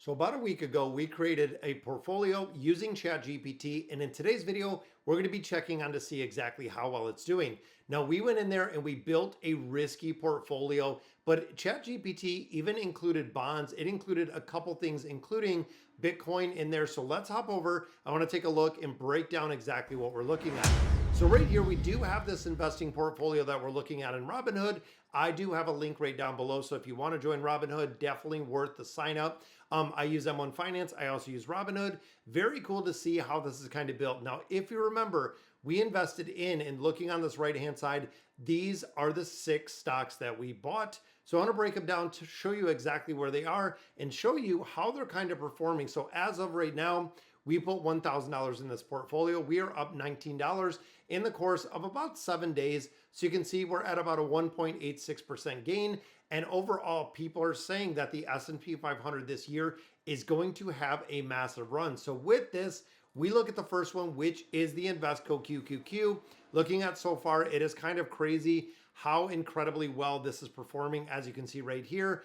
So about a week ago, we created a portfolio using ChatGPT, and in today's video, we're going to be checking on to see exactly how well it's doing. Now, we went in there and we built a risky portfolio, but ChatGPT even included bonds. It included a couple things, including Bitcoin in there. So let's hop over. I want to take a look and break down exactly what we're looking at. So right here, we do have this investing portfolio that we're looking at in Robinhood. I do have a link right down below. So if you want to join Robinhood, definitely worth the sign up. I use M1 Finance. I also use Robinhood. Very cool to see how this is kind of built. Now, if you remember, we invested in, and looking on this right-hand side, these are the 6 stocks that we bought. So I want to break them down to show you exactly where they are and show you how they're kind of performing. So as of right now, we put $1,000 in this portfolio. We are up $19 in the course of about 7 days. So you can see we're at about a 1.86% gain. And overall, people are saying that the S&P 500 this year is going to have a massive run. So with this, we look at the first one, which is the Invesco QQQ. Looking at so far, it is kind of crazy how incredibly well this is performing. As you can see right here,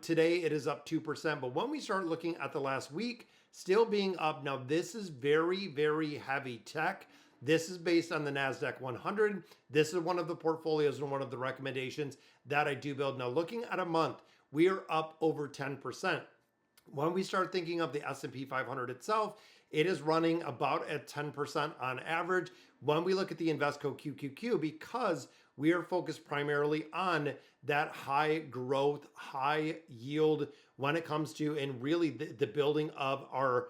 today it is up 2%. But when we start looking at the last week, still being up. Now, this is very, very heavy tech. This is based on the NASDAQ 100. This is one of the portfolios and one of the recommendations that I do build. Now, looking at a month, we are up over 10%. When we start thinking of the S&P 500 itself, it is running about at 10% on average. When we look at the Invesco QQQ, because we are focused primarily on that high growth, high yield when it comes to, and really the building of our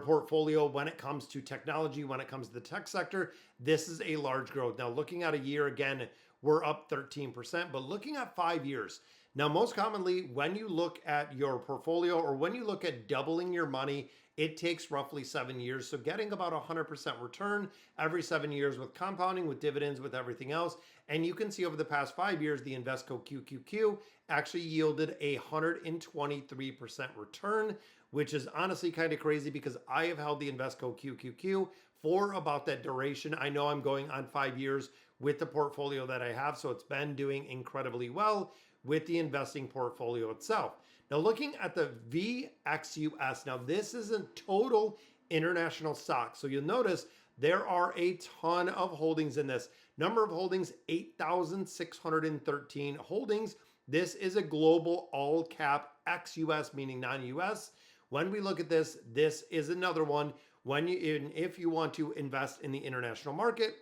portfolio when it comes to technology, when it comes to the tech sector, this is a large growth. Now, looking at a year, again, we're up 13%, but looking at 5 years. Now, most commonly, when you look at your portfolio or when you look at doubling your money, it takes roughly 7 years. So getting about 100% return every 7 years with compounding, with dividends, with everything else. And you can see over the past 5 years, the Invesco QQQ actually yielded a 123% return, which is honestly kind of crazy because I have held the Invesco QQQ for about that duration. I know I'm going on 5 years with the portfolio that I have, so it's been doing incredibly well with the investing portfolio itself. Now, looking at the VXUS, now this is a total international stock. So you'll notice there are a ton of holdings in this. Number of holdings, 8,613 holdings. This is a global all cap ex-US, meaning non-US. When we look at this, this is another one. If you want to invest in the international market,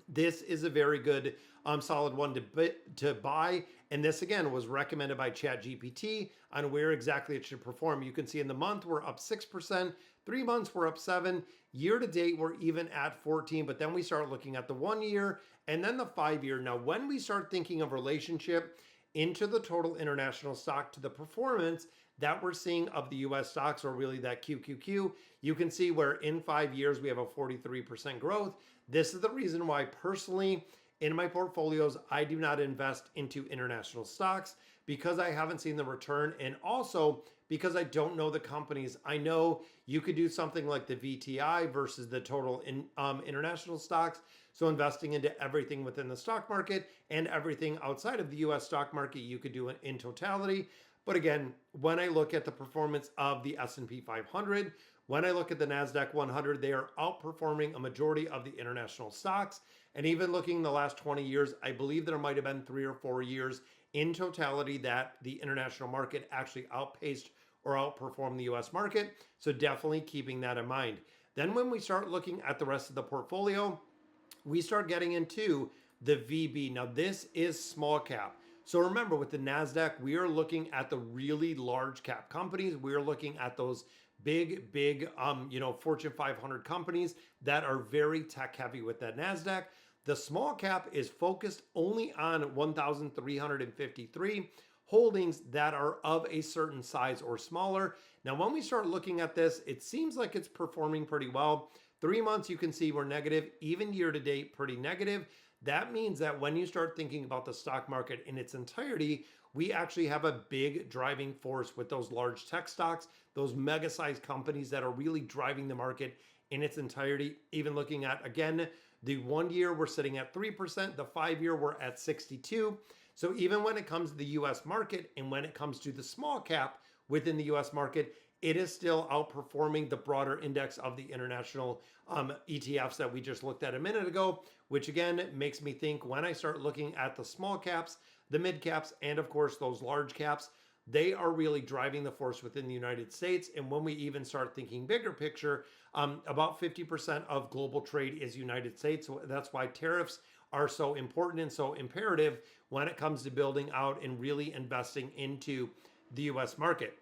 this is a very good, solid one to buy. And this, again, was recommended by ChatGPT on where exactly it should perform. You can see in the month, we're up 6%. 3 months, we're up 7. Year to date, we're even at 14. But then we start looking at the 1 year and then the 5 year. Now, when we start thinking of relationship into the total international stock to the performance that we're seeing of the US stocks, or really that QQQ, you can see where in 5 years we have a 43% growth. This is the reason why personally in my portfolios, I do not invest into international stocks because I haven't seen the return, and also because I don't know the companies. I know you could do something like the VTI versus the total international stocks. So investing into everything within the stock market and everything outside of the US stock market, you could do it in totality. But again, when I look at the performance of the S&P 500, when I look at the NASDAQ 100, they are outperforming a majority of the international stocks. And even looking the last 20 years, I believe there might have been 3 or 4 years in totality that the international market actually outpaced or outperformed the US market. So definitely keeping that in mind. Then when we start looking at the rest of the portfolio, we start getting into the VB. Now, this is small cap. So remember, with the NASDAQ, we are looking at the really large cap companies. We are looking at those big, Fortune 500 companies that are very tech heavy with that NASDAQ. The small cap is focused only on 1,353 holdings that are of a certain size or smaller. Now, when we start looking at this, it seems like it's performing pretty well. 3 months, you can see we're negative, even year to date, pretty negative. That means that when you start thinking about the stock market in its entirety, we actually have a big driving force with those large tech stocks, those mega sized companies that are really driving the market in its entirety. Even looking at, again, the 1 year, we're sitting at 3%. The 5 year, we're at 62. So even when it comes to the US market and when it comes to the small cap, within the US market, it is still outperforming the broader index of the international ETFs that we just looked at a minute ago, which again makes me think when I start looking at the small caps, the mid caps, and of course those large caps, they are really driving the force within the United States. And when we even start thinking bigger picture, about 50% of global trade is United States. So that's why tariffs are so important and so imperative when it comes to building out and really investing into the US market.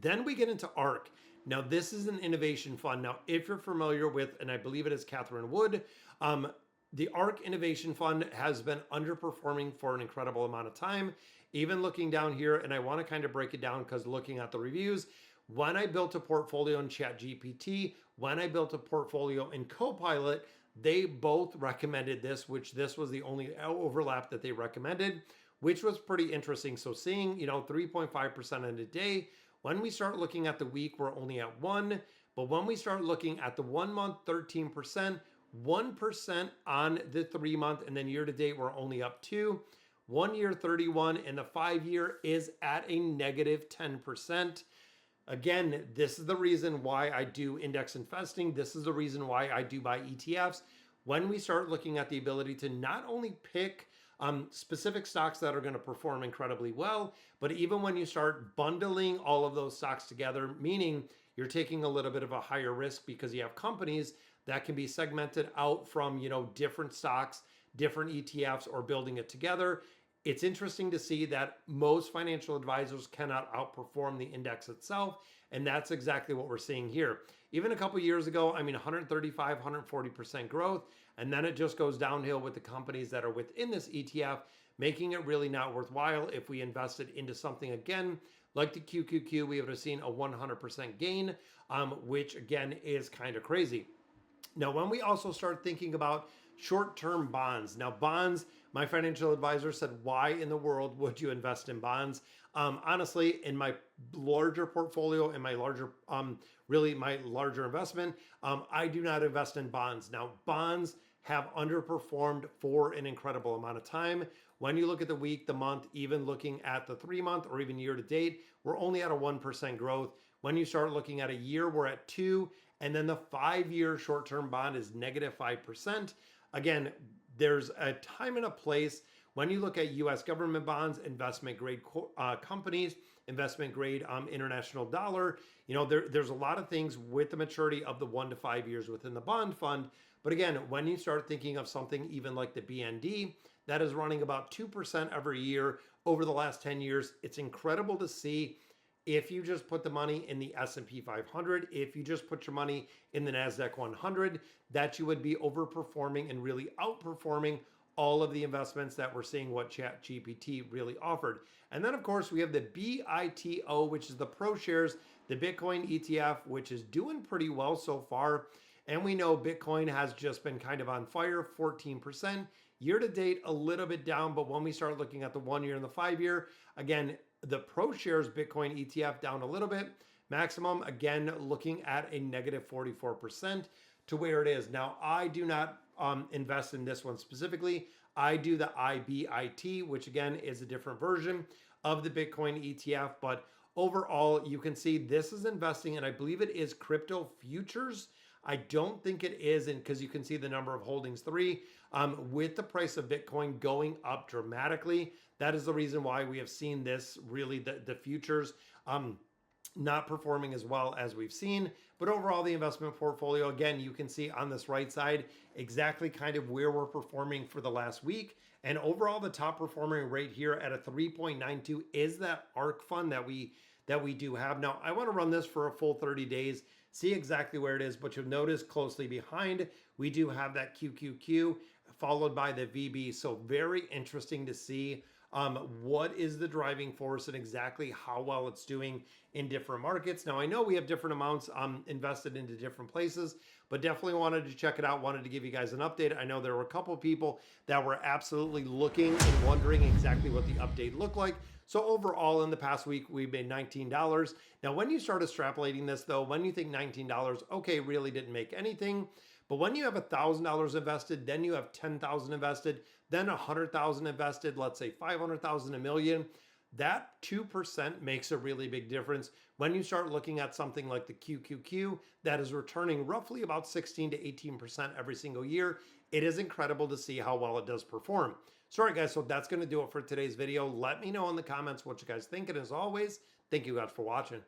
Then we get into ARK. Now, this is an innovation fund. Now, if you're familiar with, and I believe it is Catherine Wood, the ARK Innovation Fund has been underperforming for an incredible amount of time. Even looking down here, and I want to kind of break it down because looking at the reviews, when I built a portfolio in ChatGPT, when I built a portfolio in Copilot, they both recommended this, which this was the only overlap that they recommended, which was pretty interesting. So seeing, 3.5% in a day. When we start looking at the week, we're only at 1. But when we start looking at the 1 month, 13%, 1% on the 3 month, and then year to date, we're only up 2. 1 year, 31, and the 5 year is at a negative 10%. Again, this is the reason why I do index investing. This is the reason why I do buy ETFs. When we start looking at the ability to not only pick specific stocks that are going to perform incredibly well, but even when you start bundling all of those stocks together, meaning you're taking a little bit of a higher risk because you have companies that can be segmented out from, different stocks, different ETFs, or building it together. It's interesting to see that most financial advisors cannot outperform the index itself. And that's exactly what we're seeing here. Even a couple years ago, 135, 140% growth. And then it just goes downhill with the companies that are within this ETF, making it really not worthwhile. If we invested into something again, like the QQQ, we would have seen a 100% gain, which again is kind of crazy. Now, when we also start thinking about short-term bonds, now bonds, my financial advisor said, why in the world would you invest in bonds? Honestly, in my larger portfolio, in my larger, my larger investment, I do not invest in bonds. Now, bonds have underperformed for an incredible amount of time. When you look at the week, the month, even looking at the 3 month or even year to date, we're only at a 1% growth. When you start looking at a year, we're at 2. And then the 5-year short-term bond is negative 5%. Again, there's a time and a place when you look at US government bonds, investment grade companies, investment grade international dollar. There's a lot of things with the maturity of the 1 to 5 years within the bond fund. But again, when you start thinking of something even like the BND, that is running about 2% every year over the last 10 years, it's incredible to see. If you just put the money in the S&P 500, if you just put your money in the NASDAQ 100, that you would be overperforming and really outperforming all of the investments that we're seeing what ChatGPT really offered. And then, of course, we have the BITO, which is the ProShares, the Bitcoin ETF, which is doing pretty well so far. And we know Bitcoin has just been kind of on fire, 14%. Year to date, a little bit down. But when we start looking at the 1 year and the 5 year, again, the ProShares Bitcoin ETF down a little bit. Maximum, again, looking at a negative 44% to where it is. Now, I do not invest in this one specifically. I do the IBIT, which again is a different version of the Bitcoin ETF. But overall, you can see this is investing, and I believe it is crypto futures. I don't think it is, and because you can see the number of holdings 3, with the price of Bitcoin going up dramatically. That is the reason why we have seen this really the futures not performing as well as we've seen. But overall, the investment portfolio, again, you can see on this right side exactly kind of where we're performing for the last week. And overall, the top performing rate here at a 3.92 is that ARK fund that we do have. Now, I want to run this for a full 30 days, see exactly where it is, but you'll notice closely behind, we do have that QQQ followed by the VB. So very interesting to see what is the driving force and exactly how well it's doing in different markets. Now, I know we have different amounts invested into different places, but definitely wanted to check it out. Wanted to give you guys an update. I know there were a couple people that were absolutely looking and wondering exactly what the update looked like. So overall, in the past week, we made $19. Now, when you start extrapolating this, though, when you think $19, okay, really didn't make anything. But when you have $1,000 invested, then you have $10,000 invested, then $100,000 invested, let's say $500,000, $1 million, That 2% makes a really big difference when you start looking at something like the QQQ that is returning roughly about 16 to 18% every single year. It is incredible to see how well it does perform. So, all right, guys, so that's going to do it for today's video. Let me know in the comments what you guys think. And as always, thank you guys for watching.